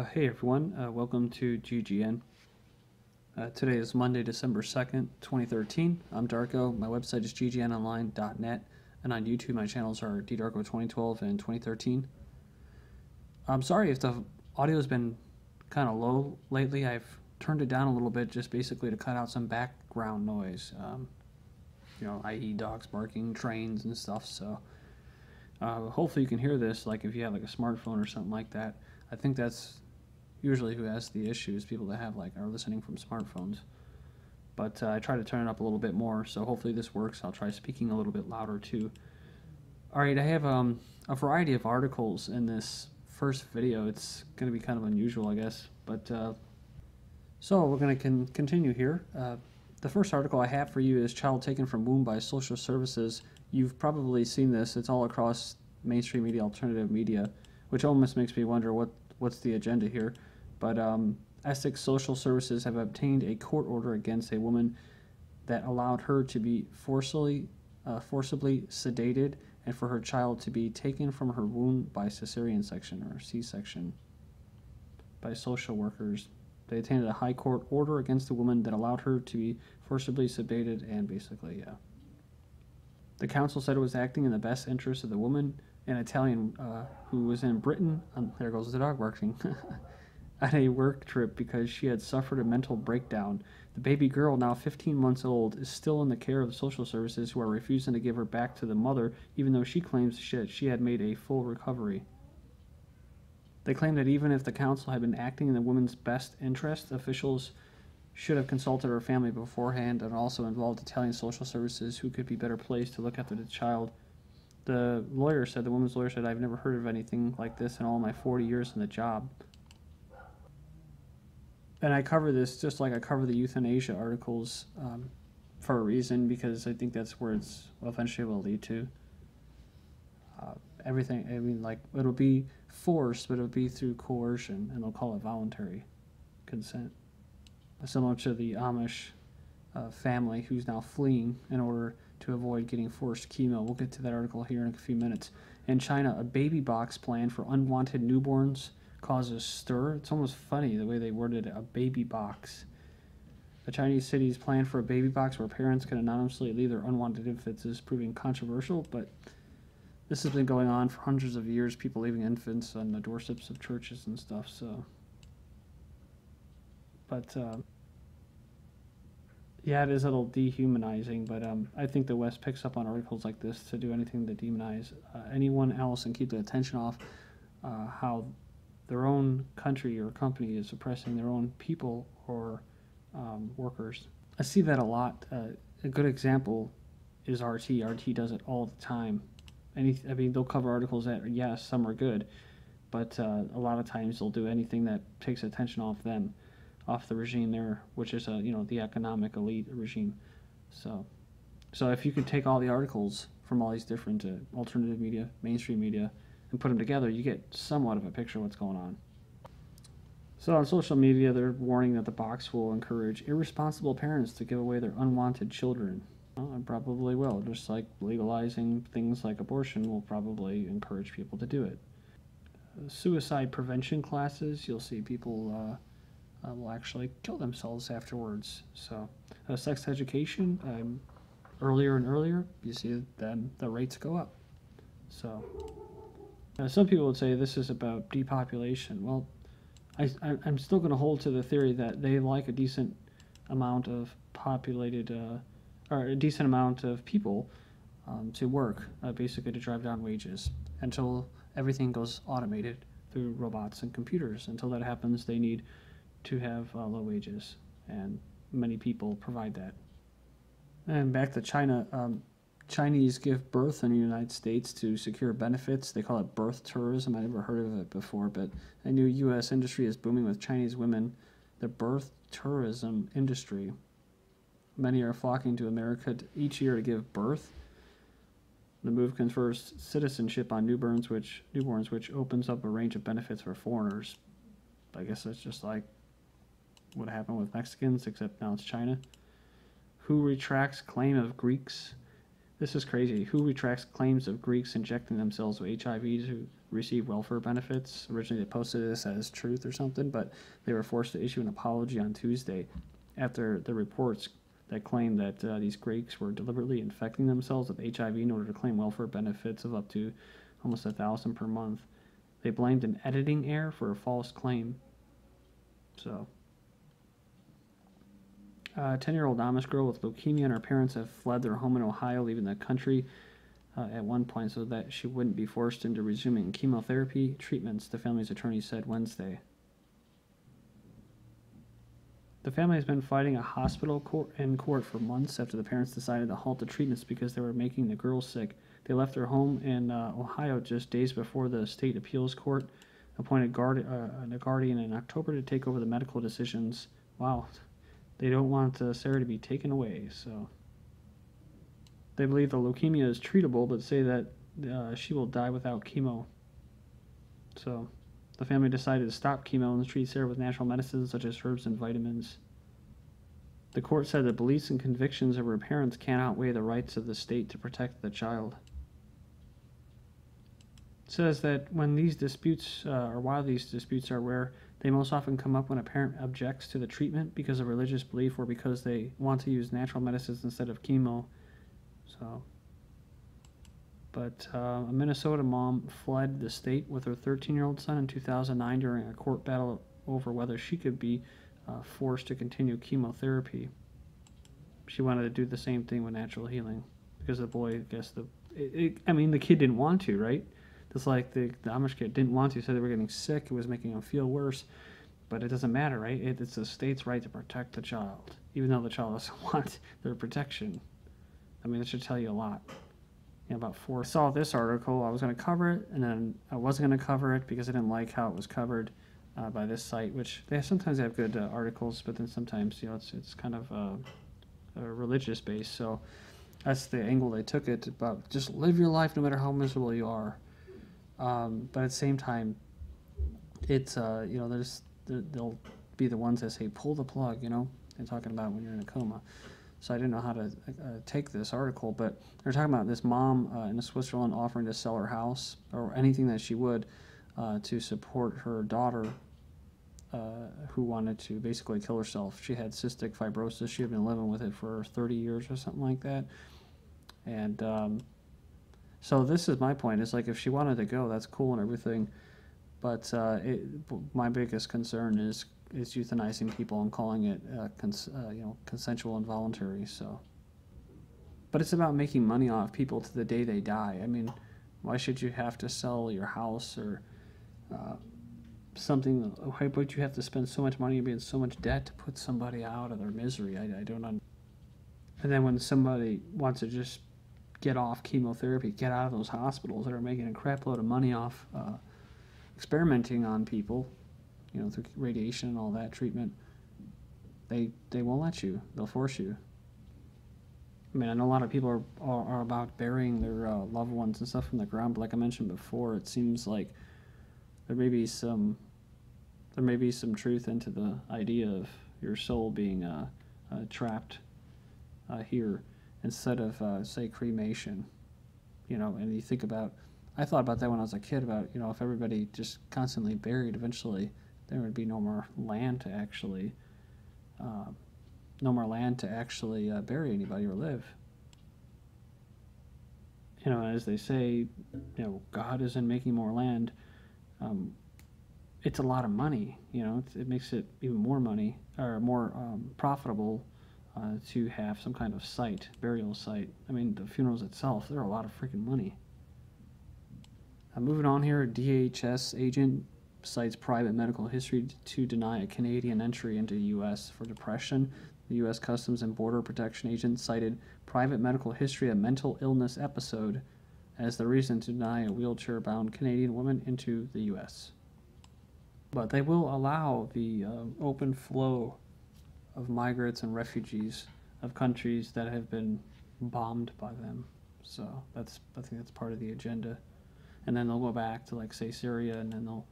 Hey everyone, welcome to GGN. Today is Monday, December 2nd, 2013. I'm Darko. My website is ggnonline.net, and on YouTube my channels are ddarko 2012 and 2013. I'm sorry if the audio has been kind of low lately. I've turned it down a little bit just basically to cut out some background noise, i.e. dogs barking, trains and stuff. So hopefully you can hear this, like if you have like a smartphone or something like that. I think that's usually who has the issues, people that have are listening from smartphones. But I try to turn it up a little bit more, so hopefully this works. I'll try speaking a little bit louder too. Alright, I have a variety of articles in this first video. It's going to be kind of unusual, I guess. But so we're going to continue here. The first article I have for you is Child Taken from Womb by Social Services. You've probably seen this. It's all across mainstream media, alternative media, which almost makes me wonder what's the agenda here. But Essex Social Services have obtained a court order against a woman that allowed her to be forcibly sedated and for her child to be taken from her womb by cesarean section or C-section by social workers. They obtained a high court order against the woman that allowed her to be forcibly sedated and basically, yeah. The council said it was acting in the best interest of the woman, an Italian who was in Britain, there goes the dog barking, at a work trip because she had suffered a mental breakdown. The baby girl, now 15 months old, is still in the care of the social services who are refusing to give her back to the mother, even though she claims she had made a full recovery. They claim that even if the council had been acting in the woman's best interest, officials should have consulted her family beforehand and also involved Italian social services who could be better placed to look after the child. The woman's lawyer said, "I've never heard of anything like this in all my 40 years in the job." And I cover this just like I cover the euthanasia articles for a reason, because I think that's where it's eventually will lead to. Everything, I mean, it'll be forced, but it'll be through coercion, and they'll call it voluntary consent. Similar to the Amish family who's now fleeing in order to avoid getting forced chemo. We'll get to that article here in a few minutes. In China, a baby box plan for unwanted newborns causes stir. It's almost funny the way they worded it, a baby box. A Chinese city's plan for a baby box where parents can anonymously leave their unwanted infants is proving controversial, but this has been going on for hundreds of years, people leaving infants on the doorsteps of churches and stuff, so. But, yeah, it is a little dehumanizing, but I think the West picks up on articles like this to do anything to demonize anyone else and keep the attention off how their own country or company is oppressing their own people or workers. I see that a lot. A good example is RT. RT does it all the time. I mean, they'll cover articles that, yes, some are good, but a lot of times they'll do anything that takes attention off them, off the regime there, which is the economic elite regime. So if you could take all the articles from all these different alternative media, mainstream media, and put them together, you get somewhat of a picture of what's going on. So on social media, they're warning that the box will encourage irresponsible parents to give away their unwanted children. Well, it probably will, just like legalizing things like abortion will probably encourage people to do it. Suicide prevention classes, you'll see people will actually kill themselves afterwards. So sex education, earlier and earlier, you see then the rates go up. So some people would say this is about depopulation. Well, I'm still going to hold to the theory that they like a decent amount of populated, or a decent amount of people to work, basically to drive down wages, until everything goes automated through robots and computers. Until that happens, they need to have low wages, and many people provide that. And back to China. Chinese give birth in the United States to secure benefits. They call it birth tourism. I never heard of it before, but I knew U.S. industry is booming with Chinese women. The birth tourism industry. Many are flocking to America each year to give birth. The move confers citizenship on newborns, which opens up a range of benefits for foreigners. I guess that's just like what happened with Mexicans, except now it's China. Who retracts claim of Greeks This is crazy. WHO retracts claims of Greeks injecting themselves with HIV to receive welfare benefits. Originally, they posted this as truth or something, but they were forced to issue an apology on Tuesday after the reports that claimed that these Greeks were deliberately infecting themselves with HIV in order to claim welfare benefits of up to almost $1,000 per month. They blamed an editing error for a false claim. So, a 10-year-old Amish girl with leukemia and her parents have fled their home in Ohio, leaving the country at one point so that she wouldn't be forced into resuming chemotherapy treatments, the family's attorney said Wednesday. The family has been fighting a hospital in court for months after the parents decided to halt the treatments because they were making the girl sick. They left their home in Ohio just days before the state appeals court appointed a guardian in October to take over the medical decisions. Wow. They don't want Sarah to be taken away, so they believe the leukemia is treatable, but say that she will die without chemo. So the family decided to stop chemo and treat Sarah with natural medicines such as herbs and vitamins. The court said the beliefs and convictions of her parents can't outweigh the rights of the state to protect the child. It says that when these disputes, or while these disputes are rare, they most often come up when a parent objects to the treatment because of religious belief or because they want to use natural medicines instead of chemo. So, but a Minnesota mom fled the state with her 13-year-old son in 2009 during a court battle over whether she could be forced to continue chemotherapy. She wanted to do the same thing with natural healing because the boy, I guess I mean, the kid didn't want to, right? Just like the Amish kid didn't want to, said they were getting sick, it was making them feel worse. But it doesn't matter, right? It's the state's right to protect the child, even though the child doesn't want their protection. I mean, it should tell you a lot. About 4. I saw this article, I was going to cover it, and then I wasn't going to cover it because I didn't like how it was covered by this site, which they sometimes have good articles, but then sometimes, it's kind of religious based. So that's the angle they took it about. Just live your life no matter how miserable you are. But at the same time, it's they'll be the ones that say pull the plug, and talking about when you're in a coma. So I didn't know how to take this article, but they're talking about this mom in Switzerland offering to sell her house or anything that she would to support her daughter who wanted to basically kill herself. She had cystic fibrosis. She had been living with it for 30 years or something like that. And so this is my point. It's like if she wanted to go, that's cool and everything. But my biggest concern is euthanizing people and calling it consensual and voluntary. So, but it's about making money off people to the day they die. I mean, why should you have to sell your house or something? Why would you have to spend so much money and be in so much debt to put somebody out of their misery? I don't understand. And then when somebody wants to just get off chemotherapy, get out of those hospitals that are making a crap load of money off experimenting on people, through radiation and all that treatment, they won't let you. They'll force you. I mean, I know a lot of people are about burying their loved ones and stuff in the ground, but like I mentioned before, it seems like there may be some truth into the idea of your soul being trapped here instead of say cremation. And you think about, I thought about that when I was a kid about, if everybody just constantly buried, eventually there would be no more land to actually bury anybody or live. As they say, God isn't making more land. It's a lot of money. It makes it even more money or more profitable to have some kind of burial site. I mean, the funerals itself, they're a lot of freaking money. Moving on here, a DHS agent cites private medical history to deny a Canadian entry into the U.S. for depression. The U.S. Customs and Border Protection agent cited private medical history, a mental illness episode, as the reason to deny a wheelchair-bound Canadian woman into the U.S. But they will allow the open flow of migrants and refugees of countries that have been bombed by them. So I think that's part of the agenda. And then they'll go back to, like, say, Syria, and then they'll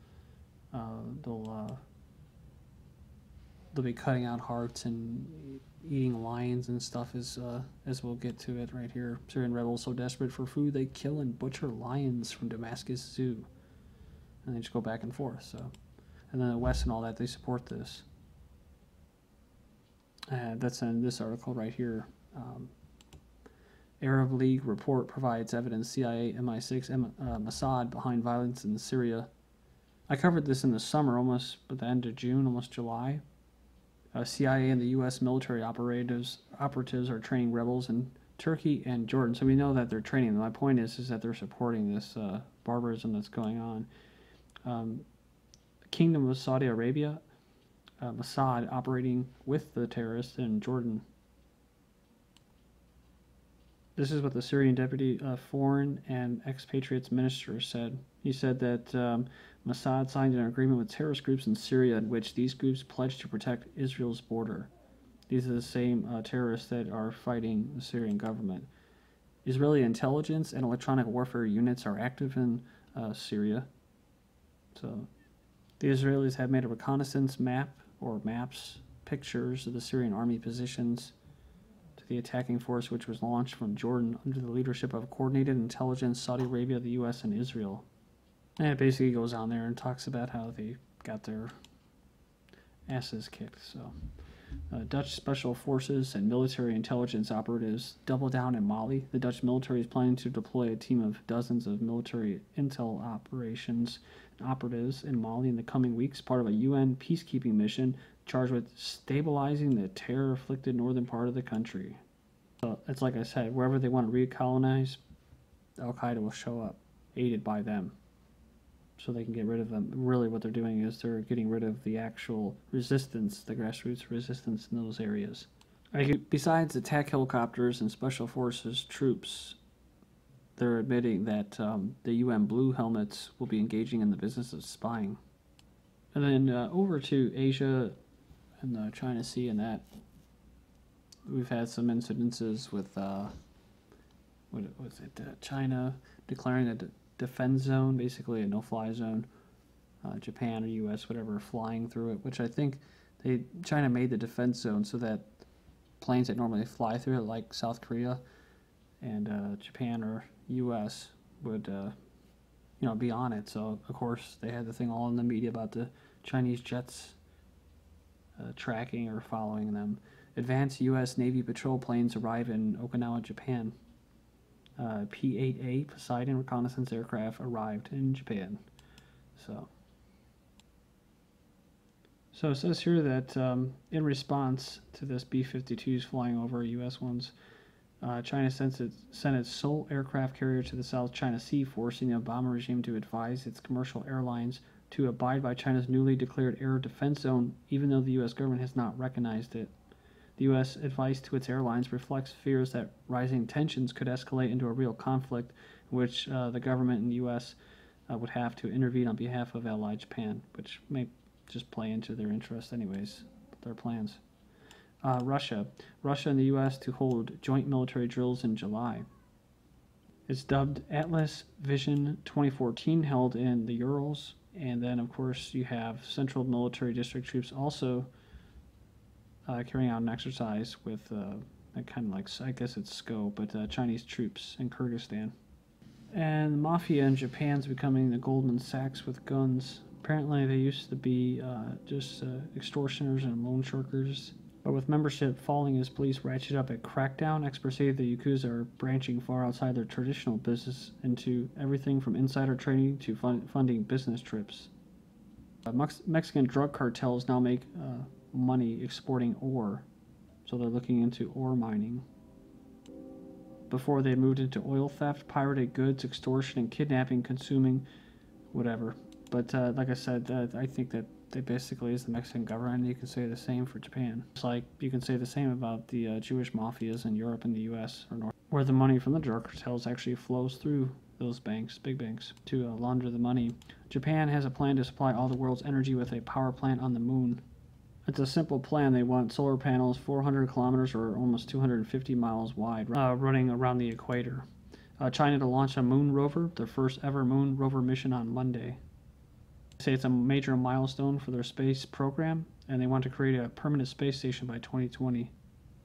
they'll be cutting out hearts and eating lions and stuff, as we'll get to it right here. Syrian rebels so desperate for food they kill and butcher lions from Damascus Zoo, and they just go back and forth. So, and then the West and all that, they support this. That's in this article right here. Arab League report provides evidence CIA, MI6, Mossad behind violence in Syria. I covered this in the summer, almost at the end of June, almost July. CIA and the U.S. military operatives are training rebels in Turkey and Jordan. So we know that they're training them. My point is that they're supporting this barbarism that's going on. Kingdom of Saudi Arabia, Mossad operating with the terrorists in Jordan. This is what the Syrian Deputy Foreign and Expatriates Minister said. He said that Mossad signed an agreement with terrorist groups in Syria in which these groups pledged to protect Israel's border. These are the same terrorists that are fighting the Syrian government. Israeli intelligence and electronic warfare units are active in Syria. So the Israelis have made a reconnaissance map or maps, pictures of the Syrian army positions to the attacking force, which was launched from Jordan under the leadership of coordinated intelligence, Saudi Arabia, the U.S., and Israel. And it basically goes on there and talks about how they got their asses kicked. So, Dutch special forces and military intelligence operatives double down in Mali. The Dutch military is planning to deploy a team of dozens of military intel operations and operatives in Mali in the coming weeks, part of a UN peacekeeping mission charged with stabilizing the terror-afflicted northern part of the country. So it's like I said, wherever they want to recolonize, Al-Qaeda will show up, aided by them, so they can get rid of them. Really what they're doing is they're getting rid of the actual resistance, the grassroots resistance in those areas. Besides attack helicopters and special forces troops, they're admitting that the UN Blue Helmets will be engaging in the business of spying. And then over to Asia and the China Sea and that, we've had some incidences with, China declaring a defense zone, basically a no-fly zone. Japan or U.S., whatever, flying through it, which I think China made the defense zone so that planes that normally fly through it, like South Korea and Japan or U.S., would be on it. So of course they had the thing all in the media about the Chinese jets tracking or following them. Advanced U.S. Navy patrol planes arrive in Okinawa, Japan. P-8A Poseidon reconnaissance aircraft arrived in Japan. So it says here that in response to this B-52s flying over U.S. ones, China sent its sole aircraft carrier to the South China Sea, forcing the Obama regime to advise its commercial airlines to abide by China's newly declared air defense zone, even though the U.S. government has not recognized it. The U.S. advice to its airlines reflects fears that rising tensions could escalate into a real conflict in which the government in the U.S. Would have to intervene on behalf of allied Japan, which may just play into their interest anyways, their plans. Russia and the U.S. to hold joint military drills in July. It's dubbed Atlas Vision 2014, held in the Urals, and then of course you have Central Military District troops also carrying out an exercise with kind of like, I guess it's SCO, but Chinese troops in Kyrgyzstan. And the mafia in Japan's becoming the Goldman Sachs with guns. Apparently they used to be just extortioners and loan sharkers, but with membership falling as police ratchet up a crackdown, experts say the Yakuza are branching far outside their traditional business into everything from insider trading to funding business trips. Mexican drug cartels now make money exporting ore, so they're looking into ore mining. Before they moved into oil theft, pirated goods, extortion, and kidnapping, consuming, whatever. But like I said, I think that they basically is the Mexican government, and you can say the same for Japan. It's like you can say the same about the Jewish mafias in Europe and the U.S. or North, where the money from the drug cartels actually flows through those banks, big banks, to launder the money. Japan has a plan to supply all the world's energy with a power plant on the moon. It's a simple plan. They want solar panels 400 kilometers or almost 250 miles wide, running around the equator. China to launch a moon rover, their first ever moon rover mission on Monday. They say it's a major milestone for their space program, and they want to create a permanent space station by 2020.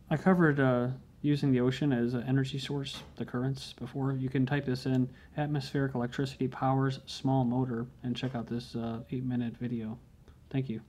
I covered using the ocean as an energy source, the currents, before. You can type this in, atmospheric electricity powers small motor, and check out this 8-minute video. Thank you.